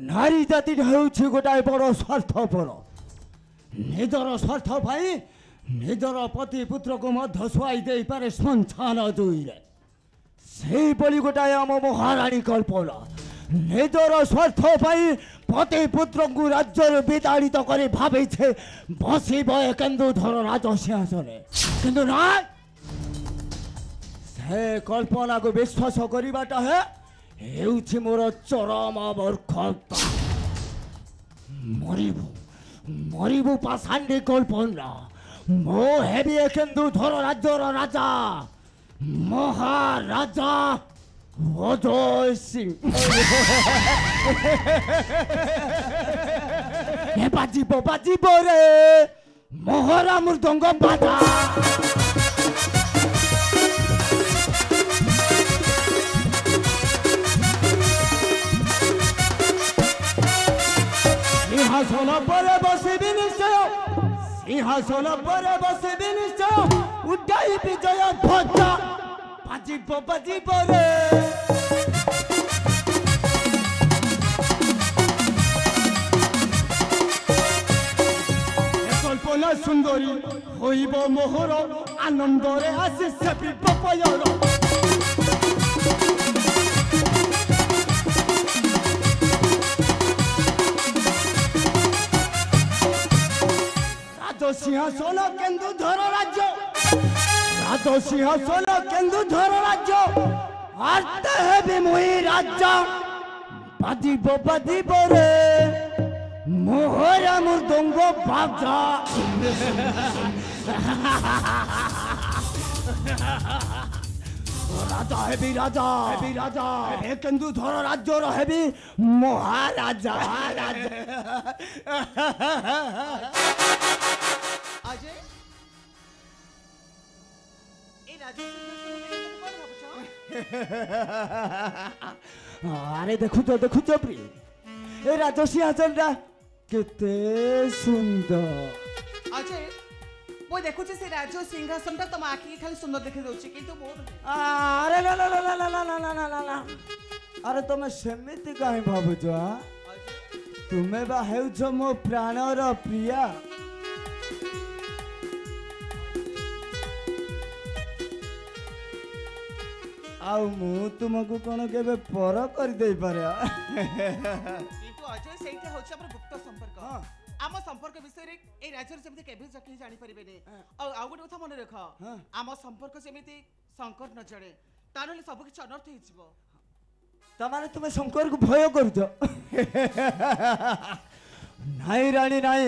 नारी जाति ହେଉଛି ଗୋଟାଏ ବଡ଼ ସ୍ୱାର୍ଥପର ନିଜର ସ୍ୱାର୍ଥ ପାଇଁ ନିଜର ପତି ପୁତ୍ରକୁ ମଧ୍ୟ ଶୁଆଇ ଦେଇପାରେ ଶ୍ମଶାନ ଦୁଇରେ ସେହିଭଳି ଗୋଟାଏ ଆମ ମହାରାଣୀ କଳ୍ପନା ନିଜର ସ୍ୱାର୍ଥ ପାଇଁ ପତି ପୁତ୍ରଙ୍କୁ ରାଜ୍ୟରୁ ବିତାଡ଼ିତ କରି ଭାବିଛେ ବସିବ ଏ କେନ୍ଦୁଝର ରାଜସିଂହାସନରେ କିନ୍ତୁ ନା ସେ କଳ୍ପନାକୁ ବିଶ୍ୱାସ କରିବାଟା ହେଉଛି ମୋର ଚରମ ମୂର୍ଖତା ମରିବୁ ପାଷାଣ୍ଡୀ କଳ୍ପନା ମୁଁ ହେବି ଏ କେନ୍ଦୁଝର ରାଜ୍ୟର ରାଜା ମହାରାଜା ଅଜୟ ସିଂ ବାଜିବ ରେ ମୋହରା ମୃଦଙ୍ଗ ବାଜା सिंहासन पर बसिबी निश्चय सिंहासन पर बसिबी निश्चय उड़ाई विजय ध्वजा बाजिब रे कल्पना सुंदरी होइब मोहर आनंदरे आसी सेपिब पयर सिंहासन केन्दुझर राज्य राज सिंहासन केन्दुझर राज्य आर्ते हेबी मुई राजा बाजिब रे मोहरा मृदंग बाजा राजा हेबी राजा हे केन्दुझर राज्यर हेबी महाराजा अजय अरे देखुच प्रिय ए राजसिंहासन केते सुंदर अजय वो देखुचे से राज सिंहासन तुम आखि खाली सुंदर देखे दउची किंतु मोर अरे ना अरे तुम सेमिति काहे भाबुछ तुमे बा हेउछ मो प्राणर प्रिया आउ मु तुमको कोन केबे पर कर दे पारे किंतु अजय सेटा होछ हमर गुप्त संपर्क आम संपर्क विषय रे ए राज्यर सेमिति केबे जकी जानि परिबे ने आ गोटे कथा मन रख आम संपर्क सेमिति संकट न चढ़े तानले सब किछ अनर्थ हिजबो तमाने तुमे शंकर को भय करछ नाई रानी नाई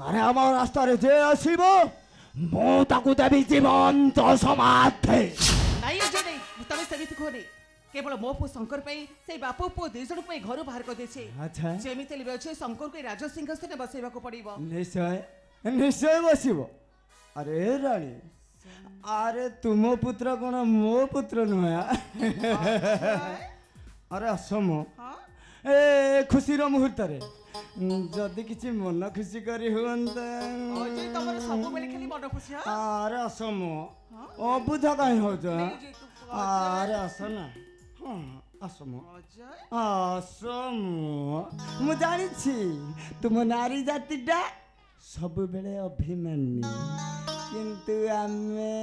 अरे हम रास्ता रे जे आसीबो मो ताकू देबी जीवंत समाधि नाई अजय नहीं तमे सेमिति कोने केवल मो पु शंकर पे से बापू पु दुई जन पे घर बाहर कर देछे अच्छा जेमिति लिबे अछि शंकर को राज सिंहासन बसैबा को पड़िबो निश्चय बसिबो अरे रानी अरे तुम पुत्र कोन मो पुत्र नुया अरे असम ए खुशी रो मुहूर्त रे जदि किछि मन खुशी करी हुंता अजय तमर सब बेले खाली मन खुशी अरे असम अबुझा काहे हो जा अरे असना असम मु जानी तुम नारी जाति सब बेले अभिमानी किंतु आमे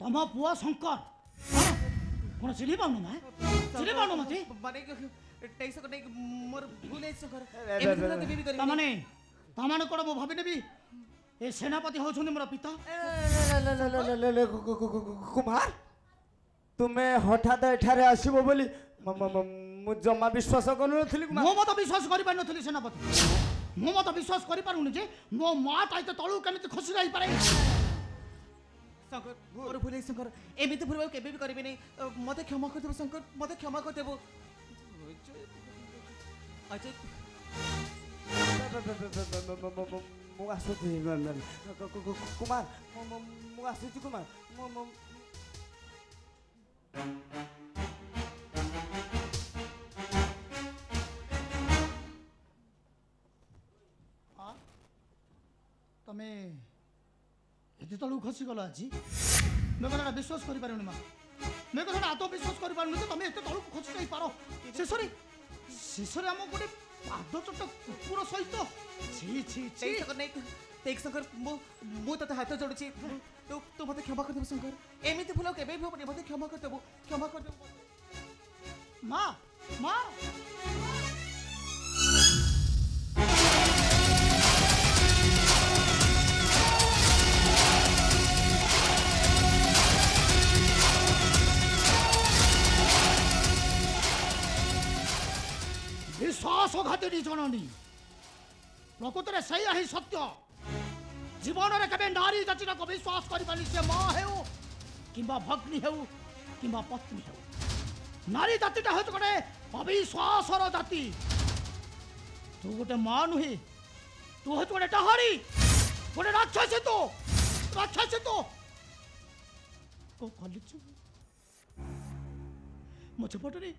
तम पुआ शंकर कौन चिन्ह पाऊन ना चिन्ह पाऊन मत माने टेक्स को नहीं मोर भूल है शंकर एमती तो केबे भी करिबे तामाने कोड मो भाबी नेबी ए सेनापति होछुनी मोर पिता कुमार तुमे हठात एठारे आसीबो बोली मु जम्मा विश्वास करू नथली कुमार मो मत विश्वास करि पार नथली सेनापति मो मत विश्वास करि पारुनी जे मो मां ताइते तळु केमिति खसी जाई पारे शंकर मोर भूल है शंकर एमती भूल केबे भी करिबे नहीं मते क्षमा कर देबो शंकर मते क्षमा कर देबो अजय मु आसुची कुमार मु आसुची कुमार तमे एते तळु खसी गलो आज मैं कहना विश्वास करि पारुनी मा मैं कहना आत्मविश्वास करि पारुनी तो तमे एते तळु खसी जाई पारो शेषरे हम गोटे पाद चोट कुकुर सहित छी छी छी शंकर नहीं टेक्स शंकर मु तते हाथ जोडुची तू मते क्षमा कर देबो शंकर एमती भूल केबे भी होबनी मते क्षमा कर देबो मां मां विश्वासघातिनी जननी प्रकृत से ही सत्य जीवन में कभी नारी जातिर को विश्वास करी से माँ हो कि भग्नी हो कि पत्नी हो नारी जातिटा हूँ गोटे अविश्वासर जाति तू गोटे माँ नुहे तू हूँ गोटे डहाड़ी गोटे राक्षसी तो खलुचु मो जीवन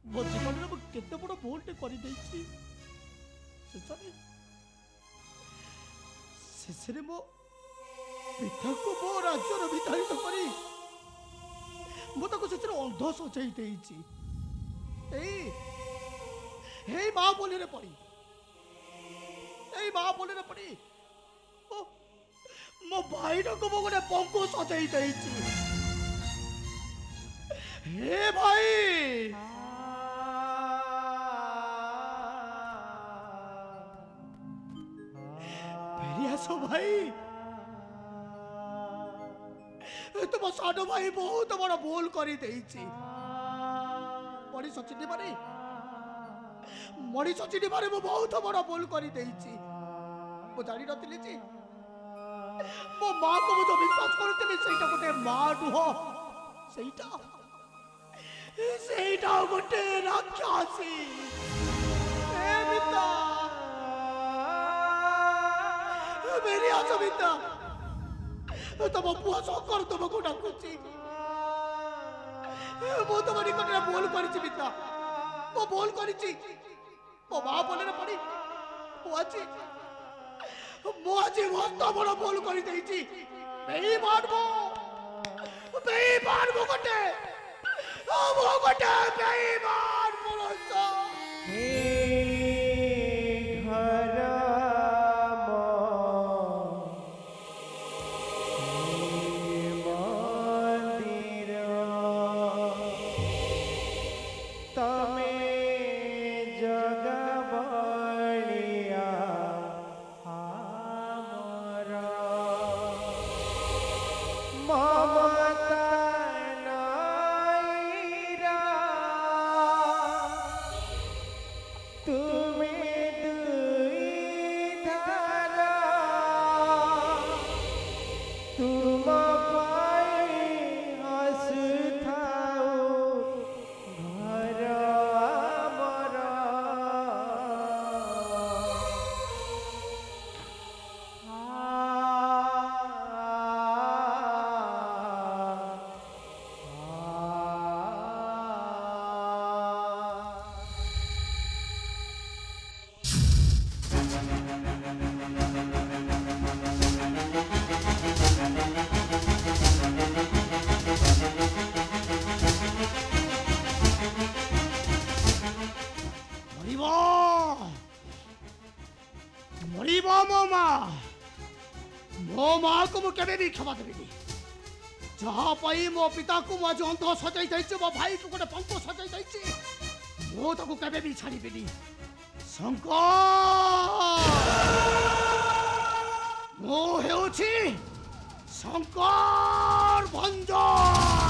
मो जीवन में केते बड़ भूलटे कर शेषे मो पिता को मो राज्यर विधारित करी मुझे अंध सजाई माँ बोली पड़ी माँ बोली पड़ी मो भाई को मो गोटे पंकु सजाई हे भाई आसो भाई तुम सानो भाई बहुत बड़ भूल कर मनीष चिन्ह मारे मु बहुत बड़ भूल कर जानी नी जे मो माँ को मुझे विश्वास करुली से गोटे माँ नुह से गोटे राक्षसी मेरी असमिता तुम पुआ शंकर तुमको डाकुची मु तुम निकट भूल करिता मो भूल करी मो माँ बोले पड़ी आज मस्त बड़ भूल कर गोटे केबे भी क्षमा देबी जहाँ पाई मो पिता को मो अंध सजाई दैछि मो भाई को गोटे पंख सजाई दैछि मो ताको केबे भी छाड़ीबिनी शंकर मो हेउछि शंकर भंजन